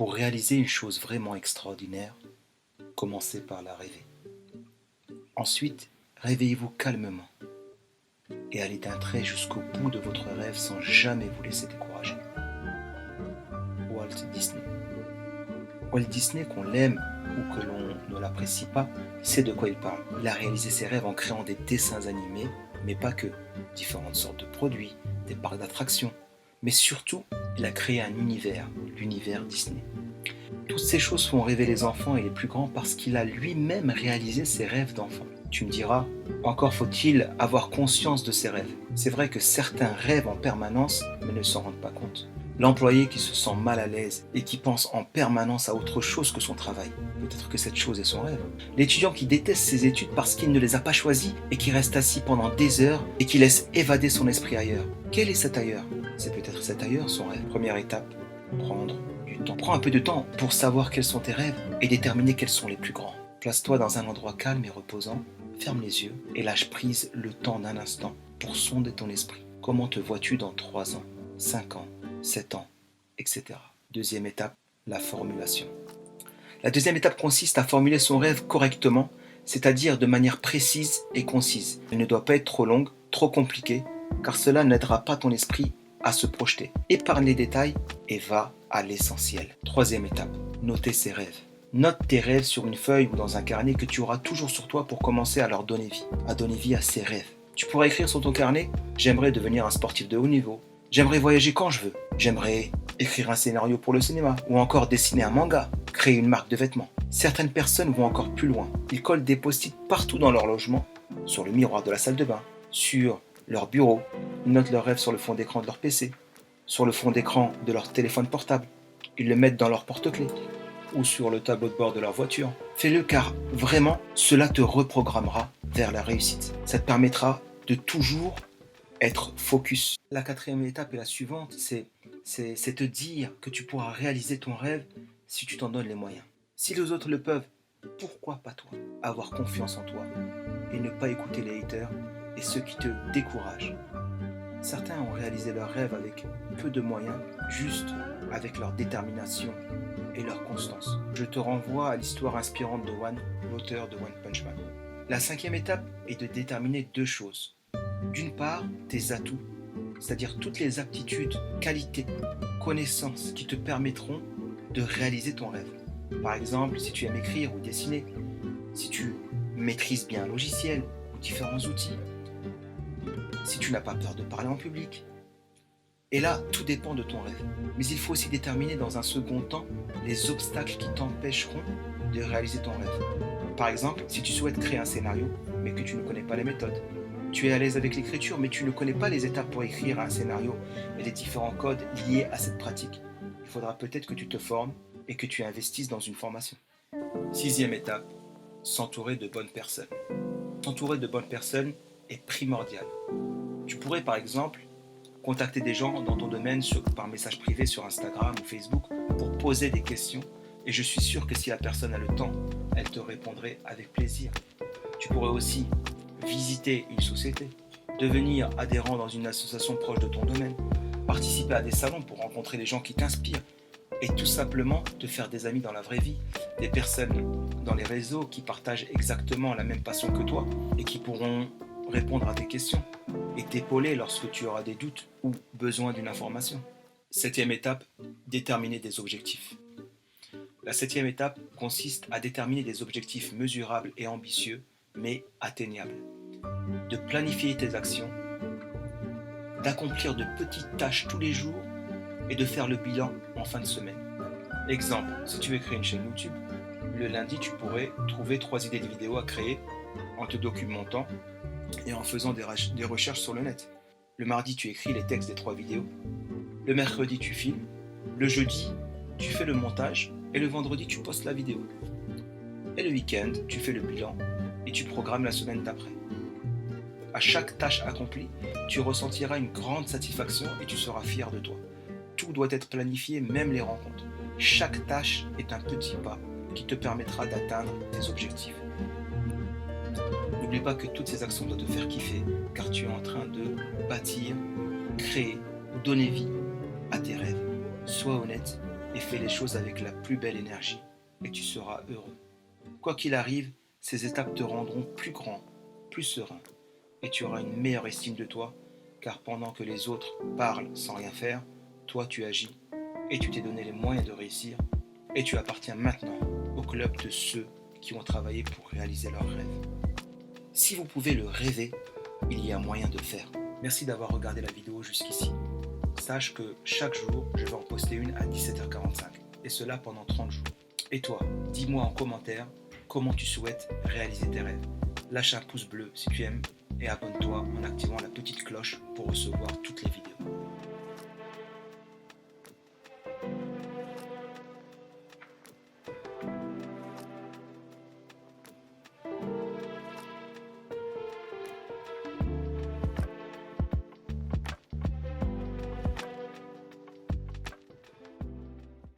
Pour réaliser une chose vraiment extraordinaire, commencez par la rêver. Ensuite, réveillez-vous calmement et allez d'un trait jusqu'au bout de votre rêve sans jamais vous laisser décourager. Walt Disney. Walt Disney, qu'on l'aime ou que l'on ne l'apprécie pas, sait de quoi il parle. Il a réalisé ses rêves en créant des dessins animés, mais pas que, différentes sortes de produits, des parcs d'attractions, mais surtout, il a créé un univers, l'univers Disney. Toutes ces choses font rêver les enfants et les plus grands parce qu'il a lui-même réalisé ses rêves d'enfant. Tu me diras, encore faut-il avoir conscience de ses rêves. C'est vrai que certains rêvent en permanence, mais ne s'en rendent pas compte. L'employé qui se sent mal à l'aise et qui pense en permanence à autre chose que son travail. Peut-être que cette chose est son rêve. L'étudiant qui déteste ses études parce qu'il ne les a pas choisies et qui reste assis pendant des heures et qui laisse évader son esprit ailleurs. Quel est cet ailleurs? C'est peut-être cet ailleurs son rêve. Première étape, prendre du temps. Prends un peu de temps pour savoir quels sont tes rêves et déterminer quels sont les plus grands. Place-toi dans un endroit calme et reposant, ferme les yeux et lâche prise le temps d'un instant pour sonder ton esprit. Comment te vois-tu dans 3 ans, 5 ans, 7 ans, etc. Deuxième étape, la formulation. La deuxième étape consiste à formuler son rêve correctement, c'est-à-dire de manière précise et concise. Elle ne doit pas être trop longue, trop compliquée, car cela n'aidera pas ton esprit à se projeter. Épargne les détails et va à l'essentiel. Troisième étape, noter ses rêves. Note tes rêves sur une feuille ou dans un carnet que tu auras toujours sur toi pour commencer à leur donner vie à ses rêves. Tu pourras écrire sur ton carnet « J'aimerais devenir un sportif de haut niveau ». J'aimerais voyager quand je veux. J'aimerais écrire un scénario pour le cinéma ou encore dessiner un manga, créer une marque de vêtements. Certaines personnes vont encore plus loin. Ils collent des post-it partout dans leur logement, sur le miroir de la salle de bain, sur leur bureau. Ils notent leurs rêves sur le fond d'écran de leur PC, sur le fond d'écran de leur téléphone portable. Ils le mettent dans leur porte-clés ou sur le tableau de bord de leur voiture. Fais-le car vraiment, cela te reprogrammera vers la réussite. Ça te permettra de toujours être focus. La quatrième étape et la suivante, c'est te dire que tu pourras réaliser ton rêve si tu t'en donnes les moyens. Si les autres le peuvent, pourquoi pas toi? Avoir confiance en toi et ne pas écouter les haters et ceux qui te découragent. Certains ont réalisé leurs rêves avec peu de moyens, juste avec leur détermination et leur constance. Je te renvoie à l'histoire inspirante de One, l'auteur de One Punch Man. La cinquième étape est de déterminer 2 choses. D'une part, tes atouts, c'est-à-dire toutes les aptitudes, qualités, connaissances qui te permettront de réaliser ton rêve. Par exemple, si tu aimes écrire ou dessiner, si tu maîtrises bien un logiciel ou différents outils, si tu n'as pas peur de parler en public. Et là, tout dépend de ton rêve. Mais il faut aussi déterminer dans un second temps les obstacles qui t'empêcheront de réaliser ton rêve. Par exemple, si tu souhaites créer un scénario, mais que tu ne connais pas les méthodes. Tu es à l'aise avec l'écriture, mais tu ne connais pas les étapes pour écrire un scénario et les différents codes liés à cette pratique. Il faudra peut-être que tu te formes et que tu investisses dans une formation. Sixième étape, s'entourer de bonnes personnes. S'entourer de bonnes personnes est primordial. Tu pourrais par exemple contacter des gens dans ton domaine par message privé sur Instagram ou Facebook pour poser des questions et je suis sûr que si la personne a le temps, elle te répondrait avec plaisir. Tu pourrais aussi visiter une société, devenir adhérent dans une association proche de ton domaine, participer à des salons pour rencontrer des gens qui t'inspirent et tout simplement te faire des amis dans la vraie vie, des personnes dans les réseaux qui partagent exactement la même passion que toi et qui pourront répondre à tes questions et t'épauler lorsque tu auras des doutes ou besoin d'une information. Septième étape, déterminer des objectifs. La septième étape consiste à déterminer des objectifs mesurables et ambitieux, mais atteignables. De planifier tes actions, d'accomplir de petites tâches tous les jours et de faire le bilan en fin de semaine. Exemple, si tu veux créer une chaîne YouTube, le lundi tu pourrais trouver 3 idées de vidéos à créer en te documentant et en faisant des recherches sur le net. Le mardi, tu écris les textes des 3 vidéos. Le mercredi, tu filmes. Le jeudi, tu fais le montage. Et le vendredi, tu postes la vidéo. Et le week-end, tu fais le bilan et tu programmes la semaine d'après. À chaque tâche accomplie, tu ressentiras une grande satisfaction et tu seras fier de toi. Tout doit être planifié, même les rencontres. Chaque tâche est un petit pas qui te permettra d'atteindre tes objectifs. N'oublie pas que toutes ces actions doivent te faire kiffer, car tu es en train de bâtir, créer ou donner vie à tes rêves. Sois honnête et fais les choses avec la plus belle énergie et tu seras heureux. Quoi qu'il arrive, ces étapes te rendront plus grand, plus serein et tu auras une meilleure estime de toi car pendant que les autres parlent sans rien faire, toi tu agis et tu t'es donné les moyens de réussir et tu appartiens maintenant au club de ceux qui ont travaillé pour réaliser leurs rêves. Si vous pouvez le rêver, il y a moyen de faire. Merci d'avoir regardé la vidéo jusqu'ici. Sache que chaque jour, je vais en poster une à 17h45 et cela pendant 30 jours. Et toi, dis-moi en commentaire comment tu souhaites réaliser tes rêves. Lâche un pouce bleu si tu aimes et abonne-toi en activant la petite cloche pour recevoir toutes les vidéos.